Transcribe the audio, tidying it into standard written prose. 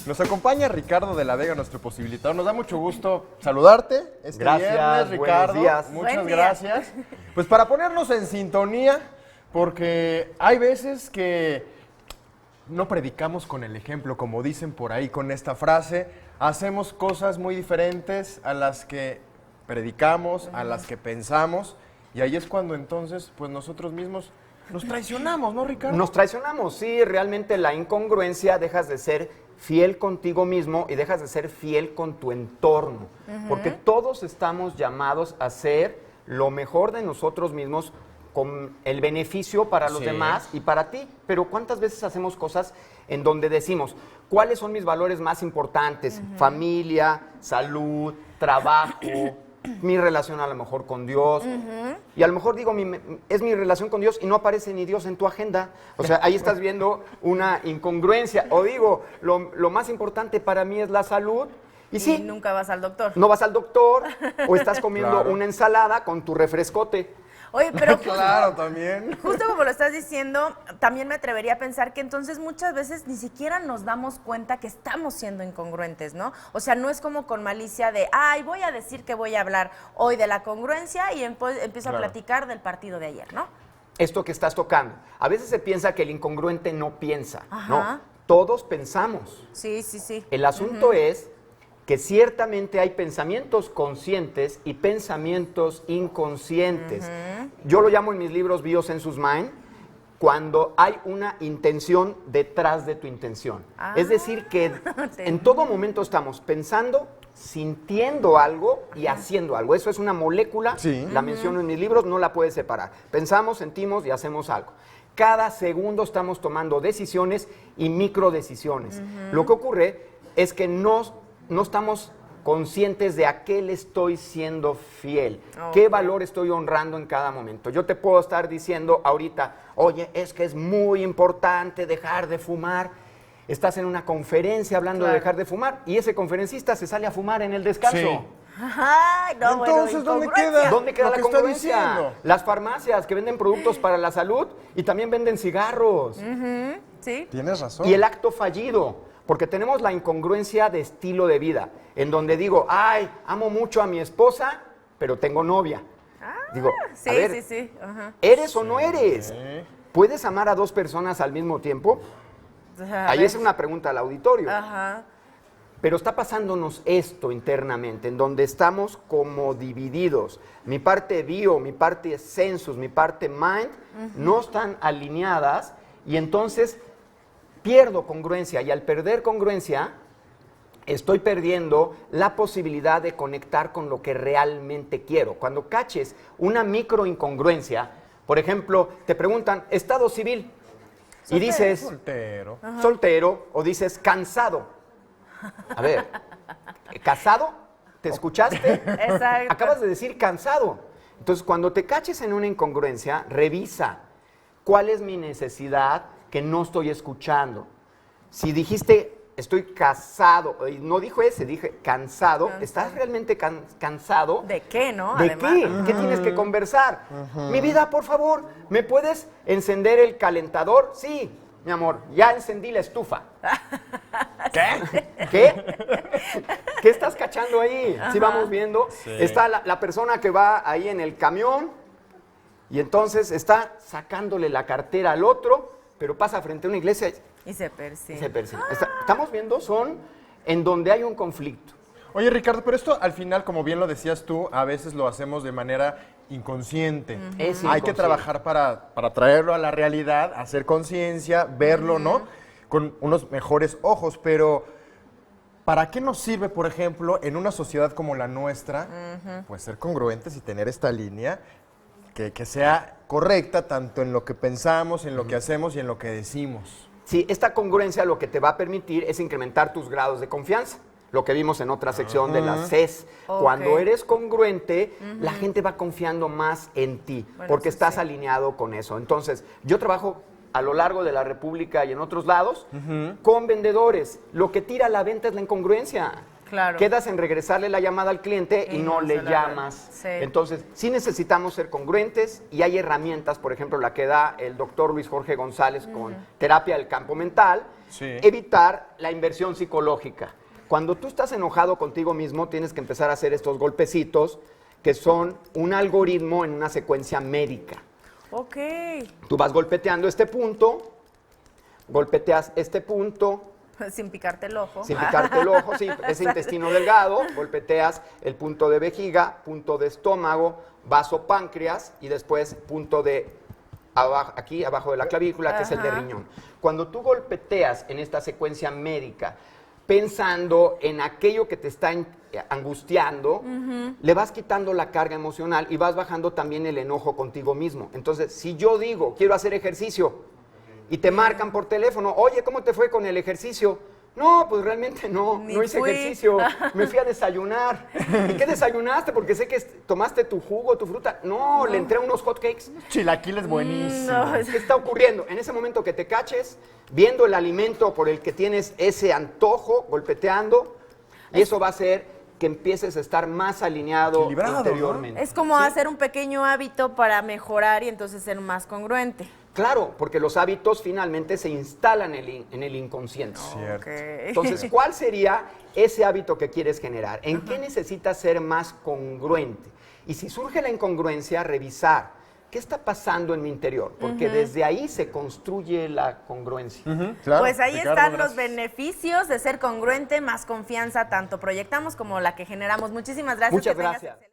Nos acompaña Ricardo de la Vega, nuestro posibilitador. Nos da mucho gusto saludarte este viernes, Ricardo. Buenos días. Muchas gracias. Pues para ponernos en sintonía, porque hay veces que no predicamos con el ejemplo, como dicen por ahí con esta frase. Hacemos cosas muy diferentes a las que predicamos, a las que pensamos, y ahí es cuando entonces, pues nosotros mismos nos traicionamos, ¿no, Ricardo? Nos traicionamos, sí, realmente la incongruencia, dejas de ser fiel contigo mismo y dejas de ser fiel con tu entorno, porque todos estamos llamados a ser lo mejor de nosotros mismos con el beneficio para los demás y para ti. Pero ¿cuántas veces hacemos cosas en donde decimos, ¿cuáles son mis valores más importantes? Familia, salud, trabajo, mi relación a lo mejor con Dios. Y a lo mejor digo, es mi relación con Dios y no aparece ni Dios en tu agenda. O sea, ahí estás viendo una incongruencia. O digo, lo más importante para mí es la salud. Y sí, nunca vas al doctor. No vas al doctor o estás comiendo una ensalada con tu refrescote. Oye, pero claro, también. Justo como lo estás diciendo, también me atrevería a pensar que entonces muchas veces ni siquiera nos damos cuenta que estamos siendo incongruentes, ¿no? O sea, no es como con malicia de, ay, voy a decir que voy a hablar hoy de la congruencia y empiezo a platicar del partido de ayer, ¿no? Esto que estás tocando. A veces se piensa que el incongruente no piensa. No, todos pensamos. Sí, sí, sí. El asunto es que ciertamente hay pensamientos conscientes y pensamientos inconscientes. Yo lo llamo en mis libros Biosensus Mind, cuando hay una intención detrás de tu intención. Es decir, que en todo momento estamos pensando, sintiendo algo y haciendo algo. Eso es una molécula, la menciono en mis libros, no la puedes separar. Pensamos, sentimos y hacemos algo. Cada segundo estamos tomando decisiones y microdecisiones. Lo que ocurre es que no estamos conscientes de a qué le estoy siendo fiel, qué valor estoy honrando en cada momento. Yo te puedo estar diciendo ahorita, oye, es que es muy importante dejar de fumar. Estás en una conferencia hablando de dejar de fumar y ese conferencista se sale a fumar en el descanso. Sí. Ay, no, Entonces, ¿dónde queda? ¿Dónde queda lo la que estoy congruencia? diciendo? Las farmacias que venden productos para la salud y también venden cigarros. Sí. Tienes razón. Y el acto fallido. Porque tenemos la incongruencia de estilo de vida, en donde digo, ay, amo mucho a mi esposa, pero tengo novia. Digo, Sí, a ver, sí, sí. ¿eres o no eres? ¿Puedes amar a dos personas al mismo tiempo? Ahí es una pregunta al auditorio. Pero está pasándonos esto internamente, en donde estamos como divididos. Mi parte bio, mi parte sensus, mi parte mind, no están alineadas y entonces pierdo congruencia y al perder congruencia estoy perdiendo la posibilidad de conectar con lo que realmente quiero. Cuando caches una microincongruencia, por ejemplo, te preguntan, ¿estado civil? Y dices, soltero, o dices, cansado. A ver, ¿casado? ¿Te escuchaste? Exacto. Acabas de decir cansado. Entonces, cuando te caches en una incongruencia, revisa cuál es mi necesidad que no estoy escuchando. Si dijiste, estoy casado, y no dijo ese, dije cansado, ¿estás realmente cansado? ¿De qué, no? ¿De Además. qué? ¿Qué tienes que conversar? Mi vida, por favor, ¿me puedes encender el calentador? Sí, mi amor, ya encendí la estufa. ¿Qué? ¿Qué estás cachando ahí? ¿Sí vamos viendo? Está la persona que va ahí en el camión y entonces está sacándole la cartera al otro, pero pasa frente a una iglesia y se persigue. Estamos viendo, son en donde hay un conflicto. Oye, Ricardo, pero esto al final, como bien lo decías tú, a veces lo hacemos de manera inconsciente. Hay que trabajar para traerlo a la realidad, hacer conciencia, verlo, ¿no? Con unos mejores ojos, pero ¿para qué nos sirve, por ejemplo, en una sociedad como la nuestra, pues ser congruentes y tener esta línea que sea correcta tanto en lo que pensamos, en lo que hacemos y en lo que decimos? Sí, esta congruencia lo que te va a permitir es incrementar tus grados de confianza. Lo que vimos en otra sección de las CES. Cuando eres congruente, la gente va confiando más en ti, porque estás alineado con eso. Entonces, yo trabajo a lo largo de la República y en otros lados con vendedores. Lo que tira la venta es la incongruencia. Claro. Quedas en regresarle la llamada al cliente y no le llamas. Sí. Entonces, sí necesitamos ser congruentes y hay herramientas, por ejemplo, la que da el doctor Luis Jorge González con terapia del campo mental, evitar la inversión psicológica. Cuando tú estás enojado contigo mismo, tienes que empezar a hacer estos golpecitos que son un algoritmo en una secuencia médica. Ok. Tú vas golpeteando este punto, golpeteas este punto. Sin picarte el ojo. Sin picarte el ojo, sí, ese intestino delgado, golpeteas el punto de vejiga, punto de estómago, vaso páncreas y después punto de abajo, aquí abajo de la clavícula, que es el de riñón. Cuando tú golpeteas en esta secuencia médica, pensando en aquello que te está angustiando, le vas quitando la carga emocional y vas bajando también el enojo contigo mismo. Entonces, si yo digo, quiero hacer ejercicio, y te marcan por teléfono, oye, ¿cómo te fue con el ejercicio? No, pues realmente no hice ejercicio, me fui a desayunar. ¿Y qué desayunaste? Porque sé que tomaste tu jugo, tu fruta. No, le entré unos hot cakes. Chilaquiles buenísimos. ¿Qué está ocurriendo? En ese momento que te caches, viendo el alimento por el que tienes ese antojo, golpeteando, y eso va a hacer que empieces a estar más alineado interiormente. Es como hacer un pequeño hábito para mejorar y entonces ser más congruente. Claro, porque los hábitos finalmente se instalan en el inconsciente. Okay. Entonces, ¿cuál sería ese hábito que quieres generar? ¿En qué necesitas ser más congruente? Y si surge la incongruencia, revisar qué está pasando en mi interior, porque desde ahí se construye la congruencia. Claro, pues ahí Ricardo, están gracias. los beneficios de ser congruente, más confianza, tanto proyectamos como la que generamos. Muchísimas gracias. Muchas que tengas gracias. excelente